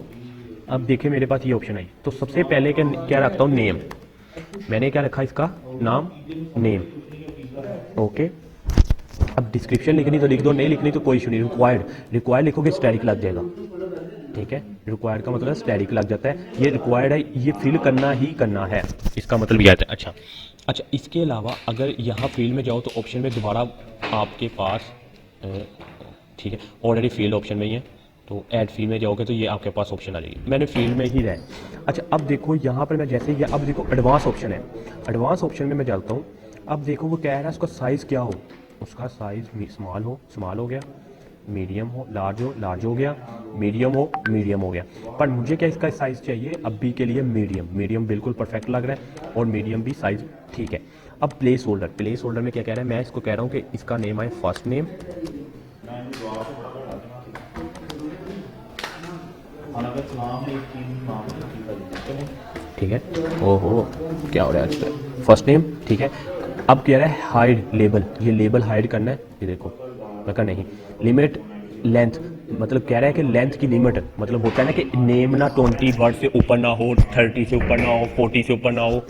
अब देखिए मेरे पास ये ऑप्शन आई। तो सबसे पहले क्या रखता हूँ, नेम। मैंने क्या रखा, इसका नाम नेम, ओके। अब डिस्क्रिप्शन लिखनी तो लिख दो, नहीं लिखनी तो कोई इशू नहीं। रिक्वायर्ड लिखोगे स्टैटिक लग जाएगा, ठीक है। रिक्वायर्ड का मतलब स्टैटिक लग जाता है, ये रिक्वायर्ड है, ये फिल करना ही करना है, इसका मतलब ये आता है। अच्छा, इसके अलावा अगर यहाँ फील्ड में जाओ तो ऑप्शन में दोबारा आपके पास, ठीक है, ऑलरेडी फील्ड ऑप्शन में ही है, तो ऐड फील्ड में जाओगे तो ये आपके पास ऑप्शन आ जाएगी। मैंने फील्ड में ही रहा। अच्छा, अब देखो यहाँ पर मैं जैसे ही, अब देखो एडवांस ऑप्शन है, एडवांस ऑप्शन में मैं जाता हूँ। अब देखो वो कह रहा है उसका साइज़ क्या हो, उसका साइज़ स्मॉल हो गया, मीडियम हो, लार्ज हो गया, मीडियम हो गया। पर मुझे क्या इसका साइज़ चाहिए अभी के लिए, मीडियम बिल्कुल परफेक्ट लग रहा है, और मीडियम भी साइज़ ठीक है। अब प्लेस होल्डर में क्या कह रहा है, मैं इसको कह रहा हूँ कि इसका नेम आए फर्स्ट नेम, ठीक है। ओहो, क्या हो रहा है आज, फर्स्ट नेम, ठीक है। अब कह रहा है हाइड लेबल, ये लेबल हाइड करना है, ये देखो, मैं कहा नहीं। लिमिट लेंथ, मतलब कह रहा है कि लेंथ की लिमिट, मतलब होता है ना कि नेम ना 20 वर्ड से ऊपर ना हो, 30 से ऊपर ना हो, 40 से ऊपर ना हो,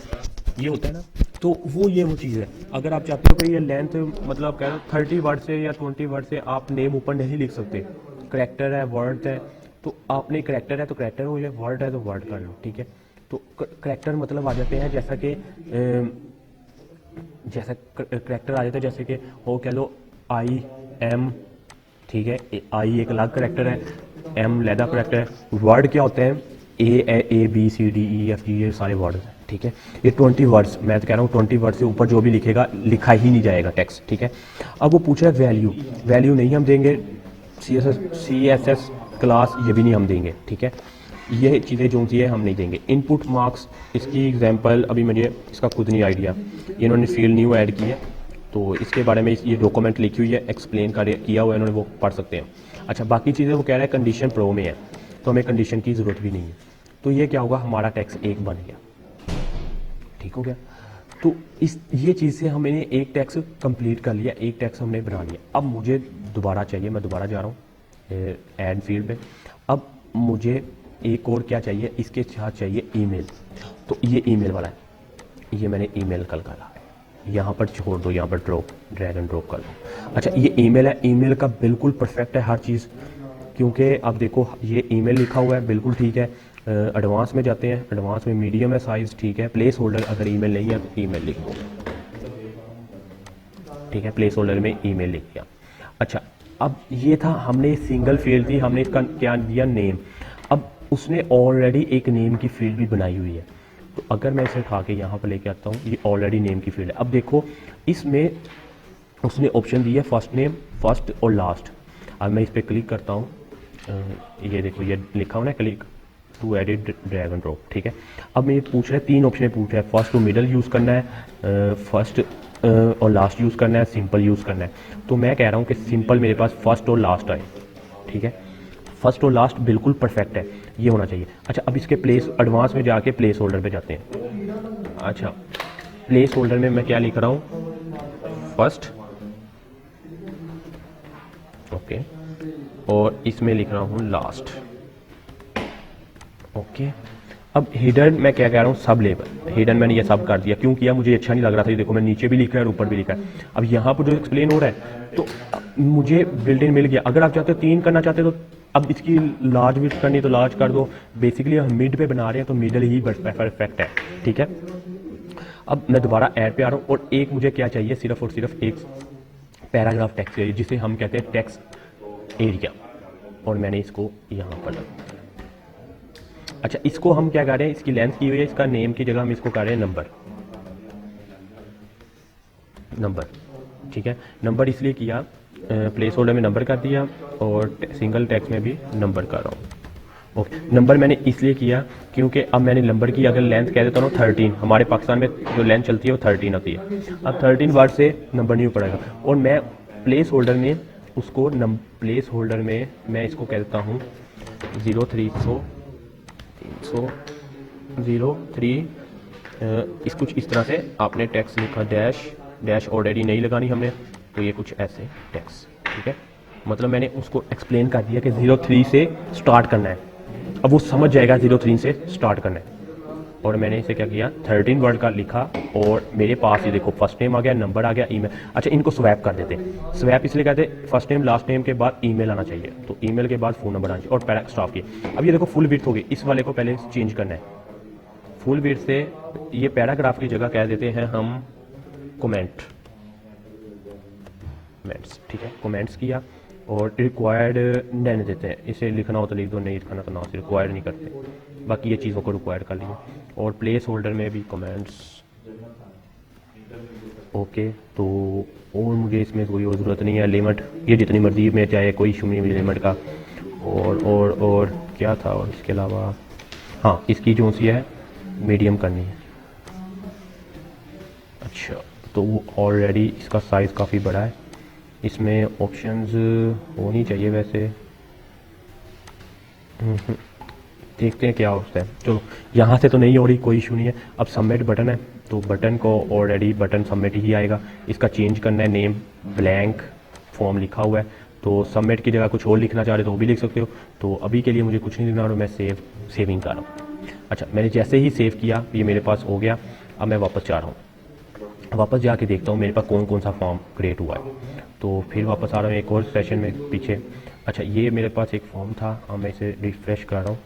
ये होता है ना। तो वो चीज़ है। अगर आप चाहते हो कि ये लेंथ, मतलब कह रहे हो 30 वर्ड से या 20 वर्ड से आप नेम ऊपर नहीं लिख सकते, करेक्टर है, वर्ड है, तो आपने करेक्टर है तो करेक्टर हो, या वर्ड है तो वर्ड कर लो, ठीक है। तो करेक्टर मतलब आ जाते हैं, जैसा करेक्टर आ जाता है, जैसे कि हो कह लो IM, ठीक है। आई एक अलग करेक्टर है, M लैदा करेक्टर है। वर्ड क्या होते हैं, ABCDEFG, ये सारे वर्ड हैं, ठीक है। ये 20 वर्ड्स, मैं तो कह रहा हूँ 20 वर्ड से ऊपर जो भी लिखेगा लिखा ही नहीं जाएगा टेक्स्ट, ठीक है। अब वो पूछ रहा है वैल्यू नहीं हम देंगे, CSS क्लास ये भी नहीं हम देंगे, ठीक है। ये चीज़ें जो सी है हम नहीं देंगे। इनपुट मार्क्स, इसकी एग्जांपल अभी मुझे इसका खुद नहीं आइडिया, इन्होंने फील्ड न्यू ऐड की है, तो इसके बारे में ये डॉक्यूमेंट लिखी हुई है, एक्सप्लेन किया हुआ है इन्होंने, वो पढ़ सकते हैं। अच्छा, बाकी चीज़ें वो कह रहा है कंडीशन प्रो में है, तो हमें कंडीशन की ज़रूरत भी नहीं है। तो ये क्या होगा, हमारा टेक्स्ट एक बन गया, ठीक हो गया। तो ये चीज़ से हमने एक टेक्स्ट कंप्लीट कर लिया, एक टेक्स्ट हमने बना लिया। अब मुझे दोबारा चाहिए, मैं दोबारा जा रहा हूँ ऐड फील्ड पे। अब मुझे एक और क्या चाहिए, इसके साथ चाहिए ईमेल। तो ये ईमेल वाला है, ये मैंने ईमेल कल करा है, यहाँ पर छोड़ दो, यहाँ पर ड्रैग एंड ड्रॉप कर दो। अच्छा ये ईमेल है, ईमेल का बिल्कुल परफेक्ट है हर चीज़, क्योंकि अब देखो ये ईमेल लिखा हुआ है, बिल्कुल ठीक है। एडवांस में जाते हैं, एडवांस में मीडियम है साइज़, ठीक है। प्लेस होल्डर अगर ईमेल नहीं है तो ईमेल लिख दो, ठीक है। प्लेस होल्डर में ईमेल लिख दिया। अच्छा अब ये था, हमने सिंगल फील्ड थी, हमने इसका क्या दिया, नेम। अब उसने ऑलरेडी एक नेम की फील्ड भी बनाई हुई है, तो अगर मैं इसे उठा के यहाँ पर लेके आता हूँ, ये ऑलरेडी नेम की फील्ड है। अब देखो इसमें उसने ऑप्शन दिया है फर्स्ट नेम, फर्स्ट और लास्ट। अब मैं इस पर क्लिक करता हूँ, ये देखो ये लिखा हुआ है click to edit drag and drop, ठीक है। अब मैं पूछ रहा है, तीन ऑप्शन पूछ रहा है, फर्स्ट टू मिडल यूज़ करना है, फर्स्ट और लास्ट यूज़ करना है, सिंपल यूज़ करना है। तो मैं कह रहा हूँ कि सिंपल मेरे पास फर्स्ट और लास्ट आए, ठीक है। फर्स्ट और लास्ट बिल्कुल परफेक्ट है, ये होना चाहिए। अच्छा अब इसके प्लेस एडवांस में जाके प्लेस होल्डर पे जाते हैं। अच्छा प्लेस होल्डर में मैं क्या लिख रहा हूँ, फर्स्ट, ओके, और इसमें लिख रहा हूँ लास्ट, ओके। अब हिडन मैं क्या कह रहा हूँ, सब लेबल, हिडन मैंने ये सब कर दिया। क्यों किया, मुझे अच्छा नहीं लग रहा था। ये देखो मैं नीचे भी लिखा है और ऊपर भी लिखा है। अब यहाँ पर जो एक्सप्लेन हो रहा है, तो मुझे बिल्ट इन मिल गया। अगर आप चाहते हो 3 करना चाहते हो, तो अब इसकी लार्ज विड्थ करनी तो लार्ज कर दो। बेसिकली हम मिड पे बना रहे हैं तो मिडल ही परफेक्ट है, ठीक है। अब मैं दोबारा ऐड पे आ रहा हूँ, और एक मुझे क्या चाहिए, सिर्फ और सिर्फ एक पैराग्राफ टेक्स्ट चाहिए, जिसे हम कहते हैं टेक्स्ट एरिया, और मैंने इसको यहाँ पर। अच्छा इसको हम क्या कर रहे हैं, इसकी लेंथ की हुई है, इसका नेम की जगह हम इसको कर रहे हैं नंबर, ठीक है। नंबर इसलिए किया, प्लेस होल्डर में नंबर कर दिया, और सिंगल टेक्स्ट में भी नंबर कर रहा हूँ, ओके। नंबर मैंने इसलिए किया क्योंकि अब मैंने नंबर की अगर लेंथ कह देता हूँ 13, हमारे पाकिस्तान में जो लेंथ चलती है वो 13 होती है। अब 13 वर्ड से नंबर नहीं पड़ेगा, और मैं प्लेस होल्डर में उसको प्लेस होल्डर में मैं इसको कह देता हूँ 03 इस कुछ इस तरह से आपने टैक्स लिखा, डैश ऑलरेडी नहीं लगानी हमने, तो ये कुछ ऐसे टैक्स, ठीक है। मतलब मैंने उसको एक्सप्लेन कर दिया कि 03 से स्टार्ट करना है, अब वो समझ जाएगा 03 से स्टार्ट करना है। और मैंने इसे क्या किया, 13 वर्ड का लिखा, और मेरे पास ये देखो फर्स्ट नेम आ गया, नंबर आ गया, ईमेल। अच्छा इनको स्वैप कर देते हैं। स्वैप इसलिए कहते हैं फर्स्ट नेम लास्ट नेम के बाद ईमेल आना चाहिए, तो ईमेल के बाद फ़ोन नंबर आना चाहिए, और पैरा स्टाफ की। अब ये देखो फुल विड्थ हो गई, इस वाले को पहले चेंज करना है। फुल विड्थ से ये पैराग्राफ की जगह कह देते हैं हम कमेंट्स, ठीक है। कमेंट्स किया, और रिक्वायर्ड रहने देते हैं, इसे लिखना हो तो लिख दो, नहीं लिखना तो ना, रिक्वायर्ड नहीं करते। बाकी ये चीज़ों को रिक्वायर्ड कर लिया, और प्लेस होल्डर में भी कमेंट्स, ओके। तो और मुझे इसमें कोई और ज़रूरत नहीं है, लिमिट ये जितनी मर्जी में चाहे, कोई इशू नहीं है लिमिट का। और क्या था, और इसके अलावा हाँ इसकी जो सी है मीडियम करनी है। अच्छा तो वो ऑलरेडी इसका साइज़ काफ़ी बड़ा है, इसमें ऑप्शंस होनी चाहिए वैसे। देखते हैं क्या होता है। चलो यहाँ से तो नहीं हो रही, कोई इशू नहीं है। अब सबमिट बटन है, तो बटन को ऑलरेडी बटन सबमिट ही आएगा। इसका चेंज करना है, नेम ब्लैंक फॉर्म लिखा हुआ है, तो सबमिट की जगह कुछ और लिखना चाह रहे तो वो भी लिख सकते हो। तो अभी के लिए मुझे कुछ नहीं लिखना, और मैं सेविंग कर रहा हूँ। अच्छा मैंने जैसे ही सेव किया, ये मेरे पास हो गया। अब मैं वापस जा रहा हूँ, वापस जाके देखता हूँ मेरे पास कौन कौन सा फॉर्म क्रिएट हुआ है। तो फिर वापस आ रहा हूँ एक और सेशन में पीछे। अच्छा ये मेरे पास एक फॉर्म था, अब मैं इसे रिफ्रेश कर रहा हूँ।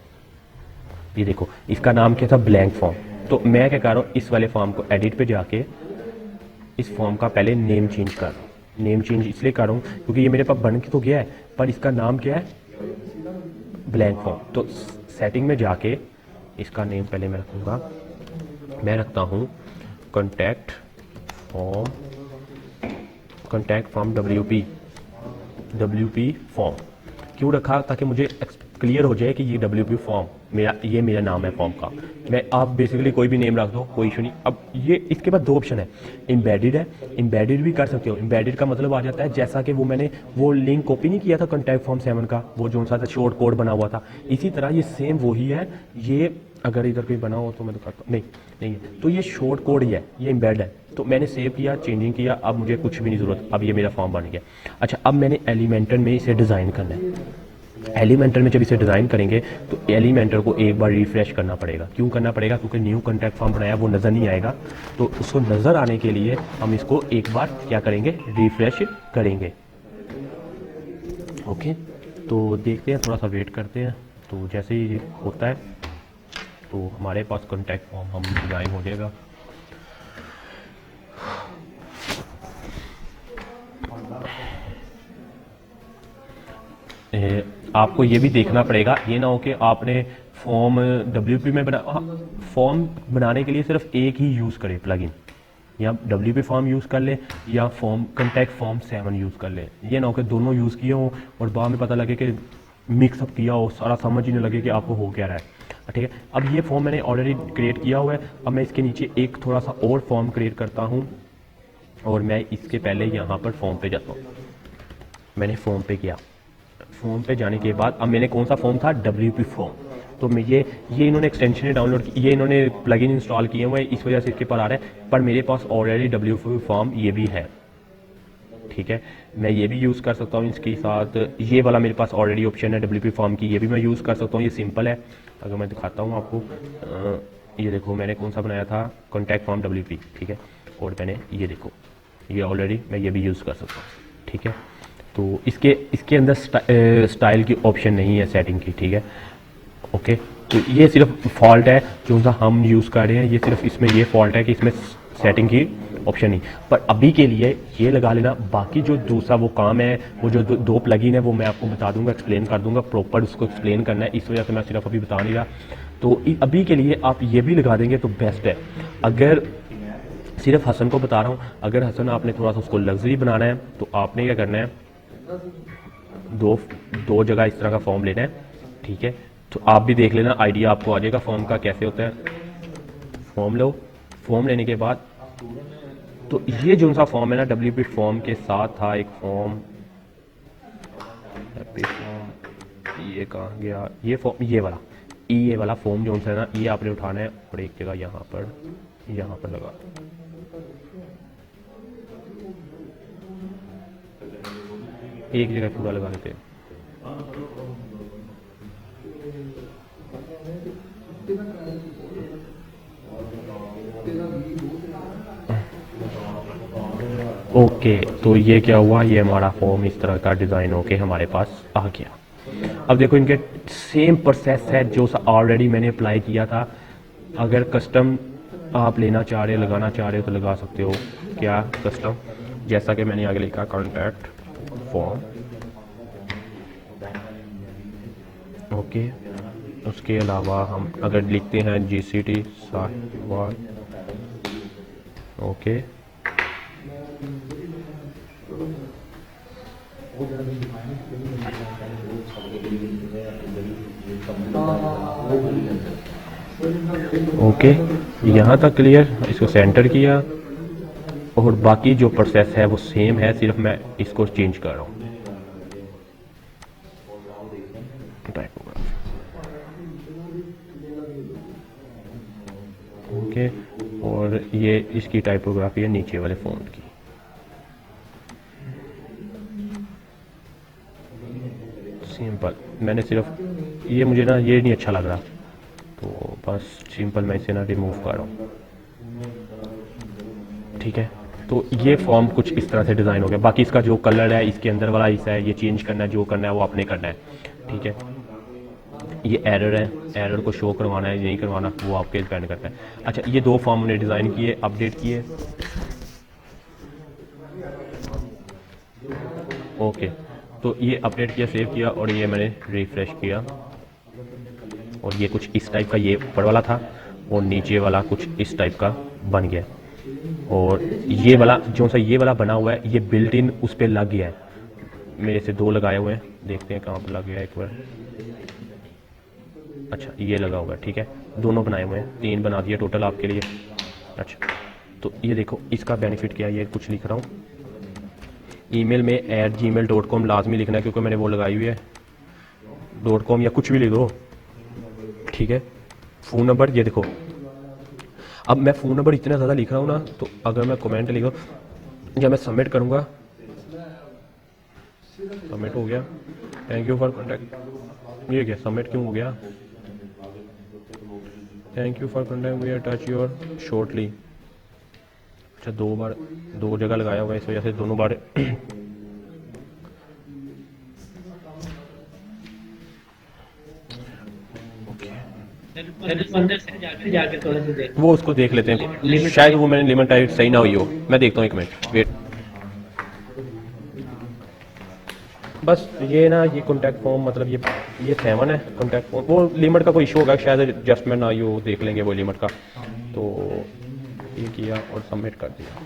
ये देखो इसका नाम क्या था, ब्लैंक फॉर्म। तो मैं क्या कर रहा हूँ, इस वाले फॉर्म को एडिट पे जाके इस फॉर्म का पहले नेम चेंज कर रहा हूँ। नेम चेंज इसलिए कर रहा हूँ क्योंकि ये मेरे पास बन के तो गया है, पर इसका नाम क्या है, ब्लैंक फॉर्म। तो सेटिंग में जाके इसका नेम पहले मैं रखूँगा, मैं रखता हूँ कॉन्टैक्ट फ्रॉम WP फॉर्म। क्यों रखा, ताकि मुझे क्लियर हो जाए कि ये WP फॉर्म मेरा नाम है फॉर्म का। मैं आप बेसिकली कोई भी नेम रख दो, कोई इशू नहीं। अब ये इसके बाद 2 ऑप्शन है, एम्बेडेड है, एम्बेडेड भी कर सकते हो। एम्बेडेड का मतलब आ जाता है जैसा कि मैंने वो लिंक कॉपी नहीं किया था कॉन्टैक्ट फॉर्म 7 का, वो जो सा शॉर्ट कोड बना हुआ था, इसी तरह ये सेम वही है। ये अगर इधर कोई बना हो तो मैं दिखाता हूँ, नहीं है, तो ये शॉर्ट कोड ही है, ये एम्बेड है। तो मैंने सेव किया, चेंजिंग किया, अब मुझे कुछ भी नहीं ज़रूरत, अब ये मेरा फॉर्म बन गया। अच्छा अब मैंने एलिमेंटर में इसे डिज़ाइन करना है। एलिमेंटर में जब इसे डिज़ाइन करेंगे तो एलिमेंटर को एक बार रिफ्रेश करना पड़ेगा। क्यों करना पड़ेगा? क्योंकि न्यू कॉन्टैक्ट फॉर्म बनाया वो नज़र नहीं आएगा, तो उसको नज़र आने के लिए हम इसको एक बार क्या करेंगे, रिफ्रेश करेंगे। ओके, तो देखते हैं, थोड़ा सा वेट करते हैं। तो जैसे ही होता है तो हमारे पास कॉन्टैक्ट फॉर्म हम डिज़ाइन हो जाएगा। आपको ये भी देखना पड़ेगा, ये ना हो कि आपने फॉर्म WP में फॉर्म बनाने के लिए सिर्फ एक ही यूज़ करें प्लगइन, या WP फॉर्म यूज़ कर ले या फॉर्म कॉन्टैक्ट फॉर्म 7 यूज़ कर ले। ये ना हो कि दोनों यूज़ किए हों और बाद में पता लगे कि मिक्सअप किया हो, सारा समझ ही नहीं लगे कि आपको हो क्या रहा है। ठीक है, अब ये फॉर्म मैंने ऑलरेडी क्रिएट किया हुआ है। अब मैं इसके नीचे एक थोड़ा सा और फॉर्म क्रिएट करता हूँ और मैं इसके पहले यहाँ पर फॉर्म पे जाता हूँ। मैंने फॉर्म पे किया, फॉर्म पे जाने के बाद अब मैंने कौन सा फॉर्म था, WP फॉर्म। तो मैं ये इन्होंने एक्सटेंशन डाउनलोड की, ये इन्होंने प्लगइन इंस्टॉल किए हुए हैं, इस वजह से इसके पर आ रहा है। पर मेरे पास ऑलरेडी WP फॉर्म ये भी है। ठीक है, मैं ये भी यूज़ कर सकता हूँ इसके साथ। ये वाला मेरे पास ऑलरेडी ऑप्शन है WP फॉर्म की, ये भी मैं यूज़ कर सकता हूँ। ये सिंपल है। अगर मैं दिखाता हूँ आपको, ये देखो मैंने कौन सा बनाया था, कॉन्टैक्ट फॉर्म WP। ठीक है, और मैंने ये देखो, ये ऑलरेडी मैं ये भी यूज़ कर सकता हूँ। ठीक है, तो इसके अंदर स्टाइल की ऑप्शन नहीं है सेटिंग की। ठीक है, ओके, तो ये सिर्फ फॉल्ट है जो सा हम यूज़ कर रहे हैं, ये सिर्फ इसमें ये फॉल्ट है कि इसमें सेटिंग की ऑप्शन नहीं। पर अभी के लिए ये लगा लेना, बाकी जो दूसरा वो काम है, वो जो दो प्लगइन है वो मैं आपको बता दूंगा, एक्सप्लेन कर दूंगा, प्रॉपर उसको एक्सप्लेन करना है, इस वजह से मैं सिर्फ अभी बता नहीं रहा। तो अभी के लिए आप ये भी लगा देंगे तो बेस्ट है। अगर सिर्फ हसन को बता रहा हूँ, अगर हसन आपने थोड़ा सा उसको लग्जरी बनाना है तो आपने क्या करना है, दो जगह इस तरह का फॉर्म लेना है। ठीक है, तो आप भी देख लेना, आइडिया आपको आ जाएगा फॉर्म का कैसे होता है। फॉर्म लो, फॉर्म लेने के बाद तो ये जो सा फॉर्म है ना, WP फॉर्म के साथ था एक फॉर्म, ये कहाँ गया, ये फॉर्म, ये वाला फॉर्म जो है ना, ये आपने उठाना है और एक जगह यहाँ पर लगा। एक जगह पूरा लगा देते हैं। ओके, तो ये क्या हुआ, ये हमारा फॉर्म इस तरह का डिज़ाइन होके हमारे पास आ गया। अब देखो इनके सेम प्रोसेस है जो ऑलरेडी मैंने अप्लाई किया था। अगर कस्टम आप लेना चाह रहे, लगाना चाह रहे हो तो लगा सकते हो। क्या कस्टम, जैसा कि मैंने आगे लिखा कॉन्टैक्ट फॉर्म। ओके, उसके अलावा हम अगर लिखते हैं GCT साहिवाल, ओके, ओके, यहाँ तक क्लियर। इसको सेंटर किया और बाकी जो प्रोसेस है वो सेम है, सिर्फ मैं इसको चेंज कर रहा हूँ। ओके, और ये इसकी टाइपोग्राफी है नीचे वाले फॉन्ट की। सिंपल, मैंने सिर्फ ये, मुझे ना ये नहीं अच्छा लग रहा, तो बस सिंपल मैं इसे ना रिमूव कर रहा हूँ। ठीक है, तो ये फॉर्म कुछ इस तरह से डिज़ाइन हो गया। बाकी इसका जो कलर है, इसके अंदर वाला हिस्सा है, ये चेंज करना है, जो करना है वो आपने करना है। ठीक है, ये एरर है, एरर को शो करवाना है नहीं करवाना वो आपके डिपेंड करता है। अच्छा, ये दो फॉर्म हमने डिज़ाइन किए, अपडेट किए। ओके, तो ये अपडेट किया, सेव किया और ये मैंने रिफ्रेश किया और ये कुछ इस टाइप का ये ऊपर वाला था और नीचे वाला कुछ इस टाइप का बन गया। और ये वाला जो सा ये वाला बना हुआ है, ये बिल्ट इन उस पर लग गया है। मेरे से दो लगाए हुए हैं, देखते हैं कहाँ पर लग गया एक बार। अच्छा, ये लगा हुआ है। ठीक है, दोनों बनाए हुए हैं, 3 बना दिया टोटल आपके लिए। अच्छा, तो ये देखो इसका बेनिफिट क्या है, ये कुछ लिख रहा हूँ। ईमेल में @gmail.com लाजमी लिखना है क्योंकि मैंने वो लगाई हुई है .com, या कुछ भी लिख दो। ठीक है, फ़ोन नंबर, ये देखो अब मैं फ़ोन नंबर इतना ज़्यादा लिख रहा हूँ ना, तो अगर मैं कमेंट लिखूँ या मैं सबमिट करूँगा सबमिट हो गया। Thank you for contact. ये क्या सबमिट क्यों हो गया? Thank you for contact, we are touch your shortly. अच्छा, दो जगह लगाया हुआ है, इस वजह से दोनों बार अंदर से जाके थोड़ा सा देख। वो उसको देख लेते हैं, शायद वो मैंने लिमिट टाइप सही ना हुई हो। मैं देखता हूँ, एक मिनट वेट। बस ये ना, ये कॉन्टैक्ट फॉर्म मतलब ये 7 है कॉन्टैक्ट फॉर्म। वो लिमिट का कोई इशू होगा, शायद एडजस्टमेंट आई हो, देख लेंगे वो लिमिट का। तो ये किया और सबमिट कर दिया।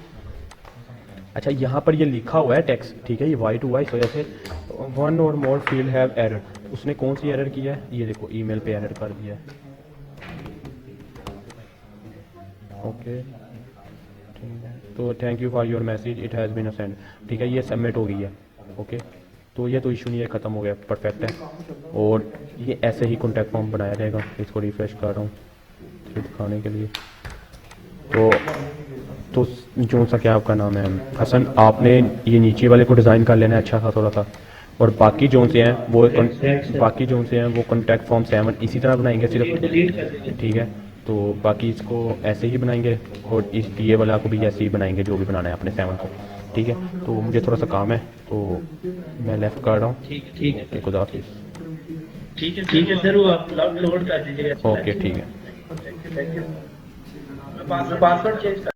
अच्छा, यहाँ पर ये लिखा हुआ है टेक्स्ट, ठीक है, ये वाइट हुआ है इस वजह से। 1 और मोर फील्ड हैव एरर। उसने कौन सी एरर किया है? ये देखो, ईमेल पे एरर कर दिया है। ओके, ठीक है, तो thank you for your message, it has been sent. ठीक है, ये सबमिट हो गई है। ओके, तो ये तो इशू नहीं है, ख़त्म हो गया, परफेक्ट है। और ये ऐसे ही कॉन्टैक्ट फॉर्म बनाया जाएगा। इसको रिफ्रेश कर रहा हूँ फिर दिखाने के लिए। तो जो सा क्या आपका नाम है हसन, आपने ये नीचे वाले को डिज़ाइन कर लेना है अच्छा सा थोड़ा सा। और बाकी जो से हैं वो कॉन्टैक्ट फॉर्म 7 इसी तरह बनाएंगे सिर्फ, ठीक है। तो बाकी इसको ऐसे ही बनाएंगे और इस ये वाला को भी ऐसे ही बनाएंगे, जो भी बनाना है अपने 7 को, ठीक है। तो मुझे थोड़ा सा काम है, तो मैं लेफ़्ट कर रहा हूँ। ठीक है खुदा हाफिज़। ठीक है सर, वो आप लोड कर दीजिएगा। ओके, ठीक है। Password change